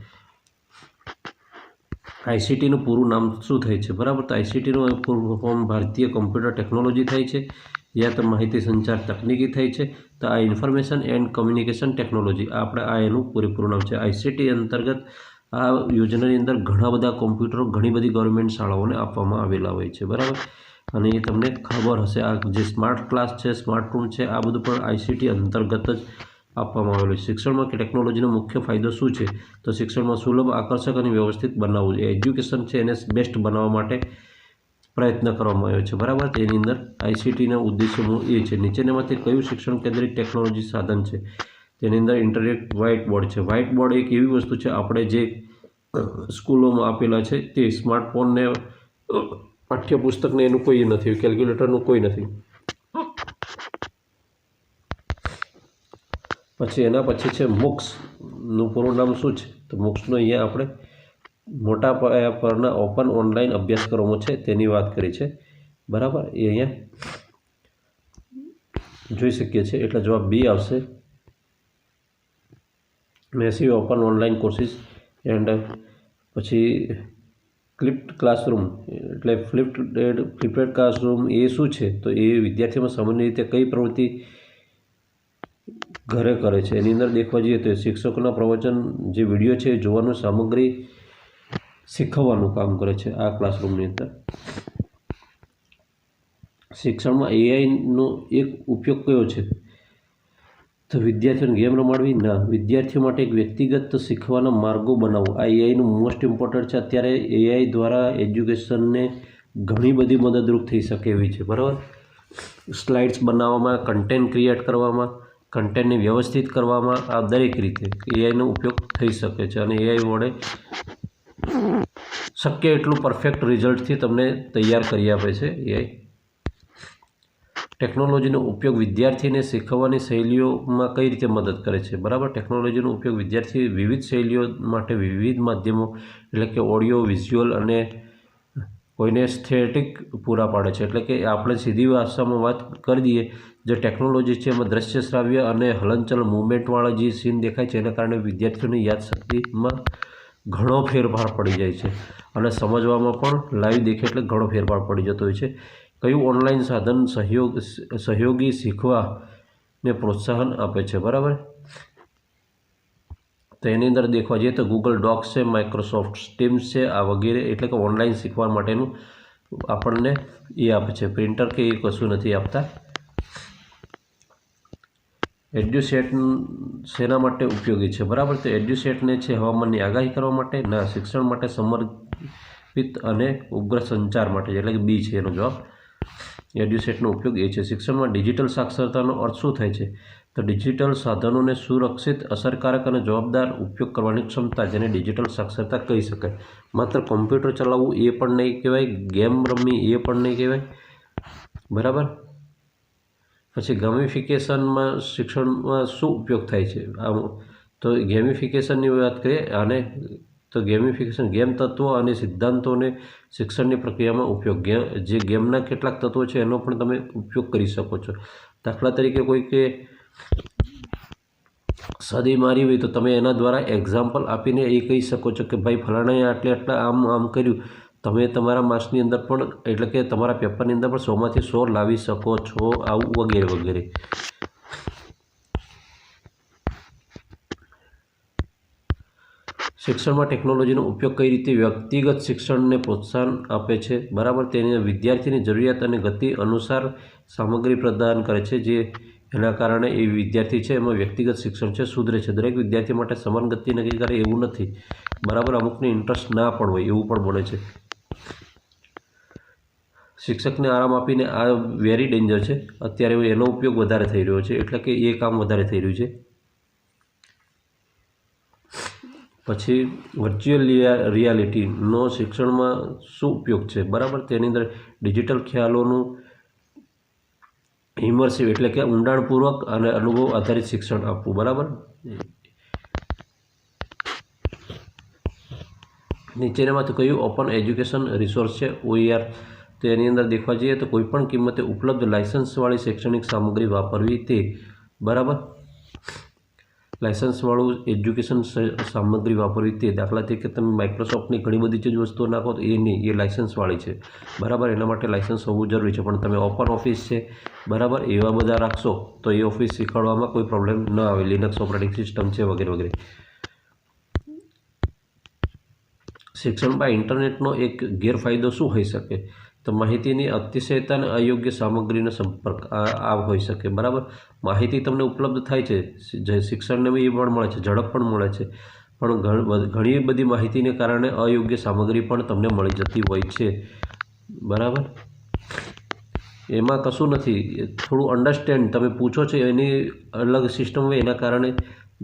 Speaker 1: આઈસીટીનું પૂરું નામ શું થાય છે? બરાબર, તો આઈસીટીનું પૂરું ફોર્મ ભારતીય કમ્પ્યુટર ટેકનોલોજી થાય છે, યા તો માહિતી સંચાર તકનીકી થાય છે. તો આ ઇન્ફોર્મેશન એન્ડ કમ્યુનિકેશન ટેકનોલોજી આ એનું પૂરેપૂરું નામ છે. આઈસીટી અંતર્ગત આ યોજનાની અંદર ઘણા બધા કોમ્પ્યુટરો ઘણી બધી ગવર્મેન્ટ શાળાઓને આપવામાં આવેલા હોય છે. બરાબર, અને એ તમને ખબર હશે, આ જે સ્માર્ટ ક્લાસ છે, સ્માર્ટ રૂમ છે, આ બધું પણ આઈસીટી અંતર્ગત જ આપવામાં આવેલું છે. શિક્ષણમાં કે ટેકનોલોજીનો મુખ્ય ફાયદો શું છે? તો શિક્ષણમાં સુલભ, આકર્ષક અને વ્યવસ્થિત બનાવવું. એજ્યુકેશન છે એને બેસ્ટ બનાવવા માટે પ્રયત્ન કરવામાં આવ્યો છે. બરાબર, તેની અંદર આઈસીટીના ઉદ્દેશો એ છે. નીચેનામાંથી કયું શિક્ષણ કેન્દ્રિત ટેકનોલોજી સાધન છે? તેની અંદર ઇન્ટરેક્ટ વ્હાઇટ બોર્ડ છે. વ્હાઇટ બોર્ડ એક એવી વસ્તુ છે આપણે જે સ્કૂલોમાં આપેલા છે તે સ્માર્ટફોનને પાઠ્યપુસ્તકને એનું કોઈ નથી, કેલ્ક્યુલેટરનું કોઈ નથી. પછી એના પછી છે મૂક્સનું પૂરું નામ શું છે? તો મૂક્સનો અહીંયા આપણે મોટા પાયા પરના ઓપન ઓનલાઈન અભ્યાસક્રમો છે તેની વાત કરી છે. બરાબર, એ અહીંયા જોઈ શકીએ છીએ, એટલે જવાબ બી આવશે. Massive open online courses and પછી ફ્લિપ્ડ ક્લાસરૂમ, એટલે ફ્લિપ્ડ ક્લાસરૂમ એ શું છે? તો એ વિદ્યાર્થીઓમાં સામાન્ય રીતે કઈ પ્રવૃત્તિ ઘરે કરે છે? એની અંદર દેખવા જઈએ તો શિક્ષકોના પ્રવચન જે વિડીયો છે એ જોવાનું, સામગ્રી શીખવવાનું કામ કરે છે આ ક્લાસરૂમની અંદર. શિક્ષણમાં એઆઈનો એક ઉપયોગ કયો છે? તો વિદ્યાર્થીઓને ગેમ રમાડવી? ના, વિદ્યાર્થીઓ માટે એક વ્યક્તિગત શીખવાના માર્ગો બનાવવો. આ એઆઈનું મોસ્ટ ઇમ્પોર્ટન્ટ છે. અત્યારે એઆઈ દ્વારા એજ્યુકેશનને ઘણી બધી મદદરૂપ થઈ શકે એવી છે. બરાબર, સ્લાઇડ્સ બનાવવામાં, કન્ટેન્ટ ક્રિએટ કરવામાં, કન્ટેન્ટને વ્યવસ્થિત કરવામાં, આ દરેક રીતે એઆઈનો ઉપયોગ થઈ શકે છે. અને એઆઈ વડે શક્ય એટલું પરફેક્ટ રિઝલ્ટથી તમને તૈયાર કરી આપે છે એઆઈ. ટેકનોલોજીનો ઉપયોગ વિદ્યાર્થીને શીખવવાની શૈલીઓમાં કઈ રીતે મદદ કરે છે? બરાબર, ટેકનોલોજીનો ઉપયોગ વિદ્યાર્થી વિવિધ શૈલીઓ માટે વિવિધ માધ્યમો, એટલે કે ઓડિયો, વિઝ્યુઅલ અને કોઈને સ્થેટિક પૂરા પાડે છે. એટલે કે આપણે સીધી ભાષામાં વાત કરી દઈએ, જે ટેકનોલોજી છે એમાં દ્રશ્ય, શ્રાવ્ય અને હલનચલન મૂવમેન્ટવાળા જે સીન દેખાય છે એના કારણે વિદ્યાર્થીઓની યાદશક્તિમાં ઘણો ફેરફાર પડી જાય છે અને સમજવામાં પણ લાઈવ દેખે એટલે ઘણો ફેરફાર પડી જતો હોય છે. કયું ઓનલાઈન સાધન સહયોગી શીખવાને પ્રોત્સાહન આપે છે? બરાબર, તો એની અંદર દેખવા જઈએ તો ગૂગલ ડોક્સ છે, માઇક્રોસોફ્ટ ટીમ્સ છે, આ વગેરે, એટલે કે ઓનલાઈન શીખવા માટેનું આપણને એ આપે છે. પ્રિન્ટર કે એ કશું નથી આપતા. એડ્યુસેટ શેના માટે ઉપયોગી છે? બરાબર, તો એડ્યુસેટને છે હવામાનની આગાહી કરવા માટે? ના, શિક્ષણ માટે સમર્પિત અને ઉગ્ર સંચાર માટે, એટલે કે બી છે એનો જવાબ. એડ્યુસેટનો ઉપયોગ એ છે. શિક્ષણમાં ડિજિટલ સાક્ષરતાનો અર્થ શું થાય છે? તો ડિજિટલ સાધનોને સુરક્ષિત, અસરકારક અને જવાબદાર ઉપયોગ કરવાની ક્ષમતા, જેને ડિજિટલ સાક્ષરતા કહી શકાય. માત્ર કોમ્પ્યુટર ચલાવવું એ પણ નહીં કહેવાય, ગેમ રમવી એ પણ નહીં કહેવાય. બરાબર, પછી ગેમિફિકેશનમાં શિક્ષણમાં શું ઉપયોગ થાય છે? આમ તો ગેમિફિકેશનની વાત કરીએ આને તો ગેમિફિકેશન ગેમ તત્વો અને સિદ્ધાંતોને શિક્ષણની પ્રક્રિયામાં ઉપયોગ જે ગેમના કેટલાક તત્વો છે એનો પણ તમે ઉપયોગ કરી શકો છો. દાખલા તરીકે કોઈકે સદી મારી હોય તો તમે એના દ્વારા એક્ઝામ્પલ આપીને એ કહી શકો છો કે ભાઈ ફલાણાએ આટલા આમ કર્યું. તમે તમારા માર્ક્સની અંદર પણ એટલે કે તમારા પેપરની અંદર પણ 100માંથી 100 લાવી શકો છો, આવું વગેરે વગેરે. શિક્ષણમાં ટેકનોલોજીનો ઉપયોગ કઈ રીતે વ્યક્તિગત શિક્ષણને પ્રોત્સાહન આપે છે? બરાબર, તેને વિદ્યાર્થીની જરૂરિયાત અને ગતિ અનુસાર સામગ્રી પ્રદાન કરે છે, જે એના કારણે એ વિદ્યાર્થી છે એમાં વ્યક્તિગત શિક્ષણ છે સુધરે છે. દરેક વિદ્યાર્થી માટે સમાન ગતિ નક્કી કરે એવું નથી. બરાબર, અમુકને ઇન્ટરેસ્ટ ના પણ હોય એવું પણ બને છે. શિક્ષકને આરામ આપીને આ વેરી ડેન્જર છે. અત્યારે એનો ઉપયોગ વધારે થઈ રહ્યો છે, એટલે કે એ કામ વધારે થઈ રહ્યું છે. પછી વર્ચ્યુઅલ રિયાલિટીનો શિક્ષણમાં શું ઉપયોગ છે? બરાબર, તેની અંદર ડિજિટલ ખ્યાલોનું ઇમર્સિવ એટલે કે ઊંડાણપૂર્વક અને અનુભવ આધારિત શિક્ષણ આપવું. બરાબર, નીચેનામાંથી કયું ઓપન એજ્યુકેશન રિસોર્સ છે? OER. તો એની અંદર દેખવા જઈએ તો કોઈપણ કિંમતે ઉપલબ્ધ લાયસન્સવાળી શૈક્ષણિક સામગ્રી વાપરવી તે. બરાબર, લાયસન્સવાળું એજ્યુકેશન સામગ્રી વાપરવી તે. દાખલા તરીકે તમે માઇક્રોસોફ્ટની ઘણી બધી ચીજ વસ્તુઓ નાખો તો એ નહીં, એ લાયસન્સવાળી છે. બરાબર, એના માટે લાયસન્સ હોવું જરૂરી છે. પણ તમે ઓપન ઓફિસ છે બરાબર એવા બધા રાખશો તો એ ઓફિસ શીખવાડવામાં કોઈ પ્રોબ્લેમ ન આવે. લિનક્સ ઓપરેટિંગ સિસ્ટમ છે વગેરે વગેરે. શિક્ષણમાં ઇન્ટરનેટનો એક ગેરફાયદો શું હોઈ શકે? તો માહિતીની અતિશયતા અને અયોગ્ય સામગ્રીનો સંપર્ક આ હોઈ શકે. બરાબર, માહિતી તમને ઉપલબ્ધ થાય છે, જે શિક્ષણને બી એ પણ મળે છે, ઝડપ પણ મળે છે, પણ ઘણી બધી માહિતીને કારણે અયોગ્ય સામગ્રી પણ તમને મળી જતી હોય છે. બરાબર, એમાં કશું નથી, થોડું અન્ડરસ્ટેન્ડ તમે પૂછો છો એની અલગ સિસ્ટમ હોય એના કારણે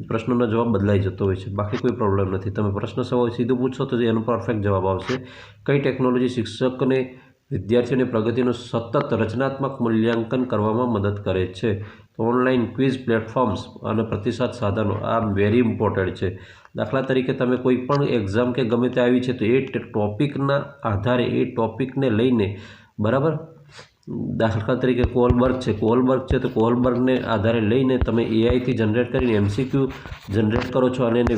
Speaker 1: પ્રશ્નનો જવાબ બદલાઈ જતો હોય છે. બાકી કોઈ પ્રોબ્લેમ નથી. તમે પ્રશ્ન સવાલ સીધું પૂછશો તો એનો પરફેક્ટ જવાબ આવશે. કઈ ટેકનોલોજી શિક્ષકને વિદ્યાર્થીઓની પ્રગતિનું સતત રચનાત્મક મૂલ્યાંકન કરવામાં મદદ કરે છે? ઓનલાઈન ક્વિઝ પ્લેટફોર્મ્સ અને પ્રતિસાદ સાધનો આ વેરી ઇમ્પોર્ટન્ટ છે. દાખલા તરીકે તમે કોઈ પણ એક્ઝામ કે ગમે તે આવી છે તો એ ટોપિકના આધારે એ ટોપિકને લઈને બરાબર, દાખલા તરીકે કોલબર્ગ છે તો કોલબર્ગને આધારે લઈને તમે એઆઈથી જનરેટ કરીને MCQ જનરેટ કરો છો અને એને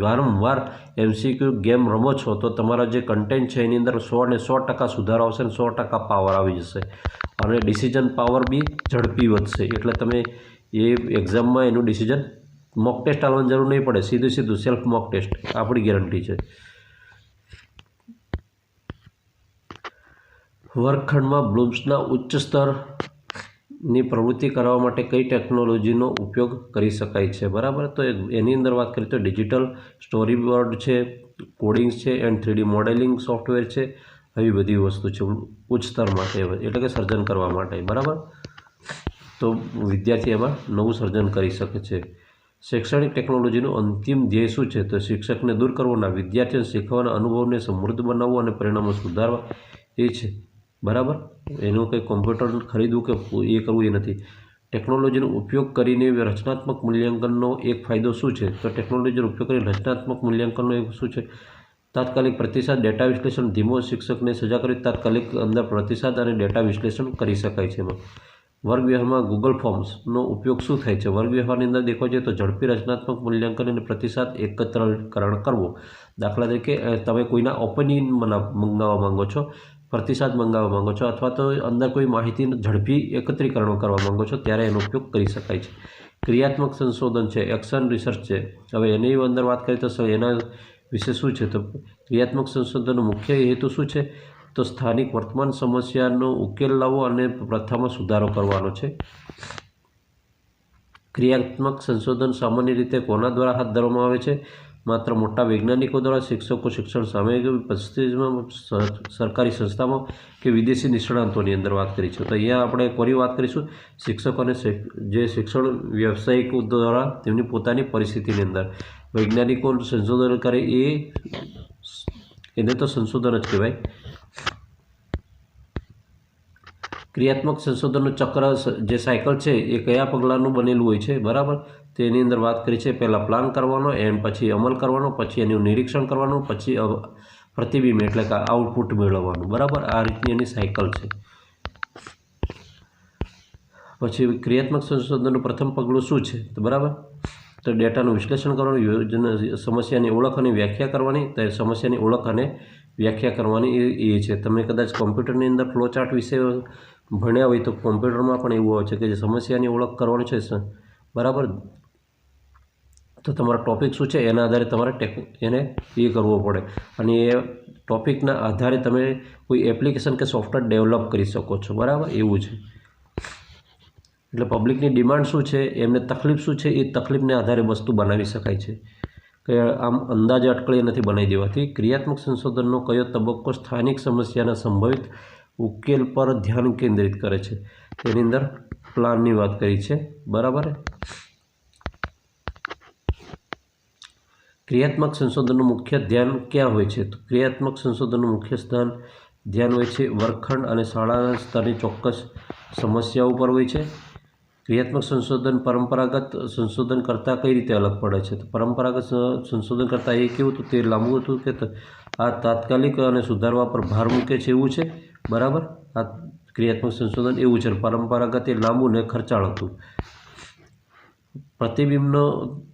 Speaker 1: વારંવાર MCQ ગેમ રમો છો તો તમારા જે કન્ટેન્ટ છે એની અંદર 100% સુધારો આવશે અને 100% પાવર આવી જશે અને ડિસિઝન પાવર બી ઝડપી વધશે. એટલે તમે એ એક્ઝામમાં એનું ડિસિઝન મોક ટેસ્ટ આવવાની જરૂર નહીં પડે, સીધું સેલ્ફ મોક ટેસ્ટ આપણી ગેરંટી છે. વર્ગખંડમાં બ્લૂમ્સના ઉચ્ચ સ્તરની પ્રવૃત્તિ કરવા માટે કઈ ટેકનોલોજીનો ઉપયોગ કરી શકાય છે? બરાબર, તો એની અંદર વાત કરીએ તો ડિજિટલ સ્ટોરીબોર્ડ છે, કોડિંગ્સ છે એન્ડ 3D મોડેલિંગ સોફ્ટવેર છે. આવી બધી વસ્તુ છે ઉચ્ચ સ્તર માટે, એટલે કે સર્જન કરવા માટે. બરાબર, તો વિદ્યાર્થી એમાં નવું સર્જન કરી શકે છે. શૈક્ષણિક ટેકનોલોજીનું અંતિમ ધ્યેય શું છે? તો શિક્ષકને દૂર કરવાના, વિદ્યાર્થીઓને શીખવાના અનુભવને સમૃદ્ધ બનાવવું અને પરિણામો સુધારવા એ છે. બરાબર, એનું કંઈ કોમ્પ્યુટર ખરીદવું કે એ કરવું એ નથી. ટેકનોલોજીનો ઉપયોગ કરીને રચનાત્મક મૂલ્યાંકનનો એક ફાયદો શું છે? તો ટેકનોલોજીનો ઉપયોગ કરીને રચનાત્મક મૂલ્યાંકનનો એક શું છે? તાત્કાલિક પ્રતિસાદ, ડેટા વિશ્લેષણ. ધીમો શિક્ષકને સજા કરી તાત્કાલિક અંદર પ્રતિસાદ અને ડેટા વિશ્લેષણ કરી શકાય છે. એમાં વર્ગ વ્યવહારમાં ગૂગલ ફોર્મ્સનો ઉપયોગ શું થાય છે? વર્ગ વ્યવહારની અંદર દેખવા જઈએ તો ઝડપી રચનાત્મક મૂલ્યાંકન અને પ્રતિસાદ એકત્રીકરણ કરવું. દાખલા તરીકે તમે કોઈના ઓપિનિયન મંગાવવા માંગો છો, પ્રતિસાદ મંગાવવા માંગો છો અથવા તો અંદર કોઈ માહિતીનું ઝડપી એકત્રીકરણ કરવા માંગો છો ત્યારે એનો ઉપયોગ કરી શકાય છે. ક્રિયાત્મક સંશોધન છે, એક્શન રિસર્ચ છે. હવે એની અંદર વાત કરીએ તો એના વિશે શું છે? તો ક્રિયાત્મક સંશોધનનો મુખ્ય હેતુ શું છે? તો સ્થાનિક વર્તમાન સમસ્યાનો ઉકેલ લાવવો અને પ્રથામાં સુધારો કરવાનો છે. ક્રિયાત્મક સંશોધન સામાન્ય રીતે કોના દ્વારા હાથ ધરવામાં આવે છે? માત્ર મોટા વૈજ્ઞાનિકો દ્વારા, શિક્ષકો, શિક્ષણ સામયિક પરિસ્થિતિમાં, સરકારી સંસ્થામાં કે વિદેશી નિષ્ણાતોની અંદર વાત કરી છે. તો અહીંયા આપણે કોની વાત કરીશું? શિક્ષકો અને જે શિક્ષણ વ્યવસાયિકો દ્વારા તેમની પોતાની પરિસ્થિતિની અંદર વૈજ્ઞાનિકો સંશોધન કરે એને તો સંશોધન જ કહેવાય. ક્રિયાત્મક સંશોધનનું ચક્ર જે સાયકલ છે એ કયા પગલાંનું બનેલું હોય છે, બરાબર? તેની અંદર વાત કરી છે પહેલાં પ્લાન કરવાનો, પછી અમલ કરવાનો, પછી એનું નિરીક્ષણ કરવાનું, પછી પ્રતિબિંબ એટલે કે આઉટપુટ મેળવવાનું, બરાબર? આ રીતની એની સાયકલ છે. પછી ક્રિયાત્મક સંશોધનનું પ્રથમ પગલું શું છે, તો બરાબર, તો ડેટાનું વિશ્લેષણ કરવાનું, યોજના, સમસ્યાની ઓળખ અને વ્યાખ્યા કરવાની. તો સમસ્યાની ઓળખ અને વ્યાખ્યા કરવાની એ છે. તમે કદાચ કોમ્પ્યુટરની અંદર ફ્લોચાર્ટ વિશે ભણ્યા હોય તો કોમ્પ્યુટરમાં પણ એવું હોય છે કે જે સમસ્યાની ઓળખ કરવાની છે, બરાબર, તો તમારો ટૉપિક શું છે એના આધારે તમારે એને એ કરવો પડે, અને એ ટૉપિકના આધારે તમે કોઈ એપ્લિકેશન કે સોફ્ટવેર ડેવલપ કરી શકો છો, બરાબર? એવું છે. એટલે પબ્લિકની ડિમાન્ડ શું છે, એમને તકલીફ શું છે, એ તકલીફને આધારે વસ્તુ બનાવી શકાય છે, કે આમ અંદાજે અટકળી નથી બનાવી દેવાથી. ક્રિયાત્મક સંશોધનનો કયો તબક્કો સ્થાનિક સમસ્યાના સંભવિત ઉકેલ પર ધ્યાન કેન્દ્રિત કરે છે? તેની અંદર પ્લાનની વાત કરી છે, બરાબર. ક્રિયાત્મક સંશોધનનું મુખ્ય ધ્યાન ક્યાં હોય છે? તો ક્રિયાત્મક સંશોધનનું મુખ્ય ધ્યાન હોય છે વર્ગખંડ અને શાળાના સ્તરની ચોક્કસ સમસ્યાઓ પર હોય છે. ક્રિયાત્મક સંશોધન પરંપરાગત સંશોધન કરતાં કઈ રીતે અલગ પડે છે? તો પરંપરાગત સંશોધન કરતાં એ કેવું હતું, તે લાંબુ હતું કે આ તાત્કાલિક અને સુધારવા પર ભાર મૂકે છે, એવું છે, બરાબર? આ ક્રિયાત્મક સંશોધન એવું છે. પરંપરાગત એ લાંબુ ને ખર્ચાળ હતું. પ્રતિબિંબનો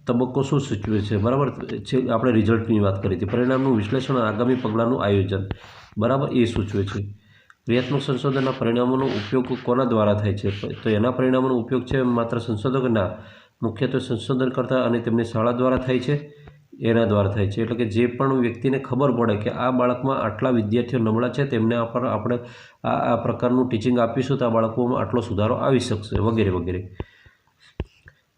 Speaker 1: તબક્કો શું સૂચવે છે, બરાબર છે? આપણે રિઝલ્ટની વાત કરી હતી. પરિણામનું વિશ્લેષણ, આગામી પગલાંનું આયોજન, બરાબર, એ સૂચવે છે. ક્રિયાત્મક સંશોધનના પરિણામોનો ઉપયોગ કોના દ્વારા થાય છે? તો એના પરિણામોનો ઉપયોગ છે માત્ર સંશોધકના, મુખ્યત્વે સંશોધનકર્તા અને તેમની શાળા દ્વારા થાય છે, એના દ્વારા થાય છે. એટલે કે જે પણ વ્યક્તિને ખબર પડે કે આ બાળકમાં આટલા વિદ્યાર્થીઓ નબળા છે, તેમને પર આપણે આ પ્રકારનું ટીચિંગ આપીશું તો આ બાળકોમાં આટલો સુધારો આવી શકશે, વગેરે વગેરે.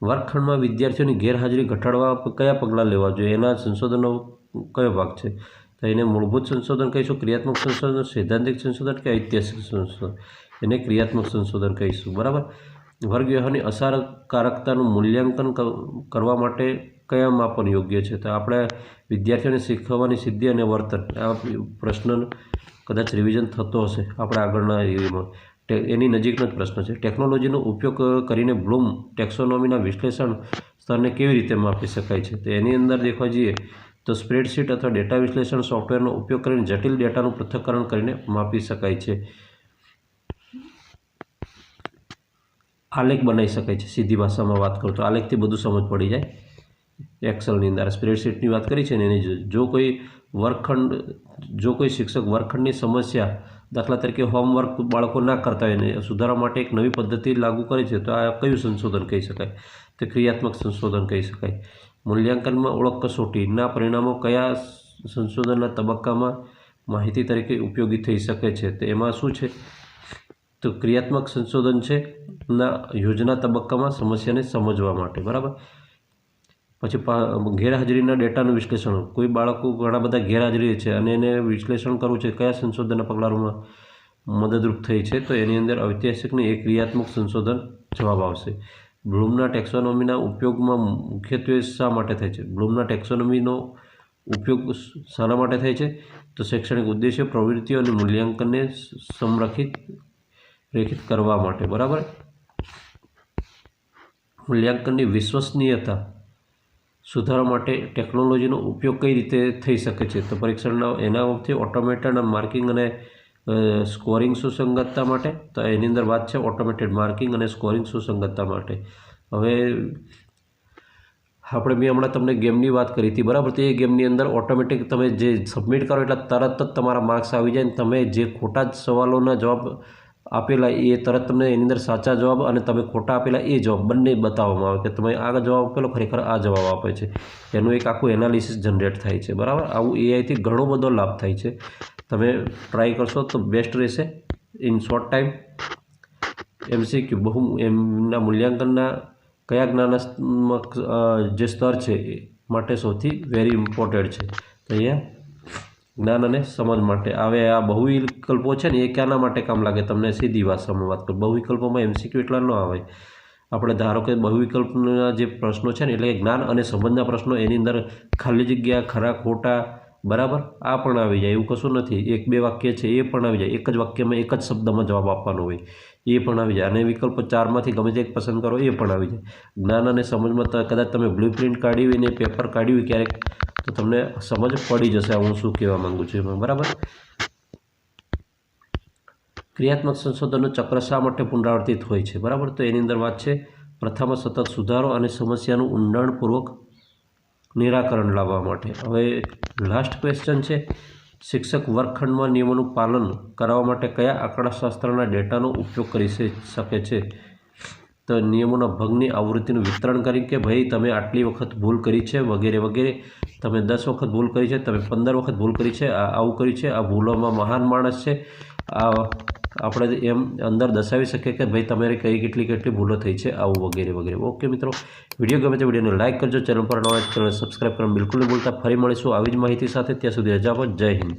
Speaker 1: વર્ગખંડમાં વિદ્યાર્થીઓની ગેરહાજરી ઘટાડવા કયા પગલાં લેવા જોઈએ? એના સંશોધનનો કયો ભાગ છે? તો એને મૂળભૂત સંશોધન કહીશું, ક્રિયાત્મક સંશોધન, સૈદ્ધાંતિક સંશોધન કે ઐતિહાસિક સંશોધન? એને ક્રિયાત્મક સંશોધન કહીશું, બરાબર. વર્ગ વ્યવહારની અસરકારકતાનું મૂલ્યાંકન કરવા માટે કયા માપન યોગ્ય છે? તો આપણે વિદ્યાર્થીઓને શીખવવાની સિદ્ધિ અને વર્તન, આ પ્રશ્ન કદાચ રિવિઝન થતો હશે આપણે આગળના એમાં, એની નજીકનો જ પ્રશ્ન છે. ટેકનોલોજીનો ઉપયોગ કરીને બ્લૂમ ટેક્સોનોમીના વિશ્લેષણ સ્તરને કેવી રીતે માપી શકાય છે? તો એની અંદર દેખવા જઈએ તો સ્પ્રેડશીટ અથવા ડેટા વિશ્લેષણ સોફ્ટવેરનો ઉપયોગ કરીને જટિલ ડેટાનું પૃથ્થકરણ કરીને માપી શકાય છે. આલેખ બનાવી શકાય છે. સીધી ભાષામાં વાત કરું તો આલેખથી બધું સમજ પડી જાય. એક્સેલની અંદર સ્પ્રેડશીટની વાત કરી છે ને એની, જો કોઈ શિક્ષક વર્ગખંડની સમસ્યા, દાખલા તરીકે હોમવર્ક બાળકો ના કરતા હોય ને સુધારવા માટે એક નવી પદ્ધતિ લાગુ કરે છે, તો આ કયું સંશોધન કહી શકાય? તે ક્રિયાત્મક સંશોધન કહી શકાય. મૂલ્યાંકનમાં ઓળખ કસોટીના પરિણામો કયા સંશોધનના તબક્કામાં માહિતી તરીકે ઉપયોગી થઈ શકે છે? તો એમાં શું છે, તો ક્રિયાત્મક સંશોધન છે ના યોજના તબક્કામાં સમસ્યાને સમજવા માટે, બરાબર. પછી ગેરહાજરીના ડેટાનું વિશ્લેષણ, કોઈ બાળકો ઘણા બધા ગેરહાજરી છે અને એને વિશ્લેષણ કરવું છે, કયા સંશોધનના પગલાંમાં મદદરૂપ થઈ છે? તો એની અંદર ઐતિહાસિકની એક ક્રિયાત્મક સંશોધન જવાબ આવશે. બ્લૂમના ટેક્સોનોમીના ઉપયોગમાં મુખ્યત્વે શા માટે થાય છે? બ્લૂમના ટેક્સોનોમીનો ઉપયોગ શાના માટે થાય છે? તો શૈક્ષણિક ઉદ્દેશ્ય, પ્રવૃત્તિઓ અને મૂલ્યાંકનને રેખિત કરવા માટે, બરાબર. મૂલ્યાંકનની વિશ્વસનીયતા સુધારવા માટે ટેકનોલોજીનો ઉપયોગ કઈ રીતે થઈ શકે છે? તો પરીક્ષણના એનાથી ઓટોમેટેડ માર્કિંગ અને સ્કોરિંગ સુસંગતતા માટે. તો એની અંદર વાત છે ઓટોમેટેડ માર્કિંગ અને સ્કોરિંગ સુસંગતતા માટે. હવે આપણે મેં હમણાં તમને ગેમની વાત કરી હતી, બરાબર. તો એ ગેમની અંદર ઓટોમેટિક તમે જે સબમિટ કરો એટલે તરત જ તમારા માર્ક્સ આવી જાય, ને તમે જે ખોટા જ સવાલોના જવાબ આપેલા એ તરત તમને એની અંદર સાચા જવાબ અને તમે ખોટા આપેલા એ જવાબ બંને બતાવવામાં આવે કે તમે આ જવાબ આપેલો ખરેખર આ જવાબ આપે છે. એનું એક આખું એનાલિસિસ જનરેટ થાય છે, બરાબર. આવું એઆઈથી ઘણો બધો લાભ થાય છે. તમે ટ્રાય કરશો તો બેસ્ટ રહેશે. ઇન શોર્ટ ટાઈમ MCQ એમના મૂલ્યાંકનના કયા જ્ઞાનાત્મક જે સ્તર છે એ માટે સૌથી વેરી ઇમ્પોર્ટન્ટ છે? તો અહીંયા જ્ઞાન અને સમજ માટે. હવે આ બહુવિકલ્પો છે ને એ ક્યાંના માટે કામ લાગે? તમને સીધી ભાષામાં વાત કરું, બહુવિકલ્પોમાં MCQ એટલા ન આવે. આપણે ધારો કે બહુવિકલ્પના જે પ્રશ્નો છે ને એટલે જ્ઞાન અને સંબંધના પ્રશ્નો, એની અંદર ખાલી જગ્યા, ખરા ખોટા, બરાબર, આ પણ આવી જાય, એવું કશું નથી. એક બે વાક્ય છે એ પણ આવી જાય. એક જ વાક્યમાં એક જ શબ્દમાં જવાબ આપવાનો હોય. એ પણ આવી જાય. અને વિકલ્પ 4માંથી ગમે તે એક પસંદ કરો એ પણ આવી જાય. જ્ઞાન અને સમજમાં કદાચ તમે બ્લુપ્રિન્ટ કાઢી હોય ને પેપર કાઢ્યું હોય ક્યારેક તો તમને સમજ પડી જશે હું શું કહેવા માગું છું એમાં, બરાબર. ક્રિયાત્મક સંશોધનનું ચક્ર શા માટે પુનરાવર્તિત હોય છે, બરાબર. તો એની અંદર વાત છે પ્રથામાં સતત સુધારો અને સમસ્યાનું ઊંડાણપૂર્વક નિરાકરણ લાવવા માટે. હવે લાસ્ટ ક્વેશ્ચન છે, શિક્ષક વર્ગખંડમાં નિયમોનું પાલન કરાવવા માટે કયા આંકડાશાસ્ત્રના ડેટાનો ઉપયોગ કરી શકે છે? તો નિયમોના ભંગની આવૃત્તિનું વિતરણ કરી કે ભાઈ તમે આટલી વખત ભૂલ કરી છે વગેરે વગેરે, તમે 10 વખત ભૂલ કરી છે, તમે 15 વખત ભૂલ કરી છે, આવું કર્યું છે, આ ભૂલોમાં મહાન માણસ છે, આ આપણે એમ અંદર દર્શાવી શકીએ કે ભાઈ તમારી કેટલી ભૂલો થઈ છે, આવું વગેરે વગેરે. ઓકે મિત્રો, વિડીયો ગમે તો વિડીયોને લાઇક કરજો, ચેનલ પર નવા ચેનલ સબસ્ક્રાઈબ કરવાનું બિલકુલ નહીં ભૂલતા. ફરી મળીશું આવી જ માહિતી સાથે, ત્યાં સુધી રજા આપો. જય હિન્દ.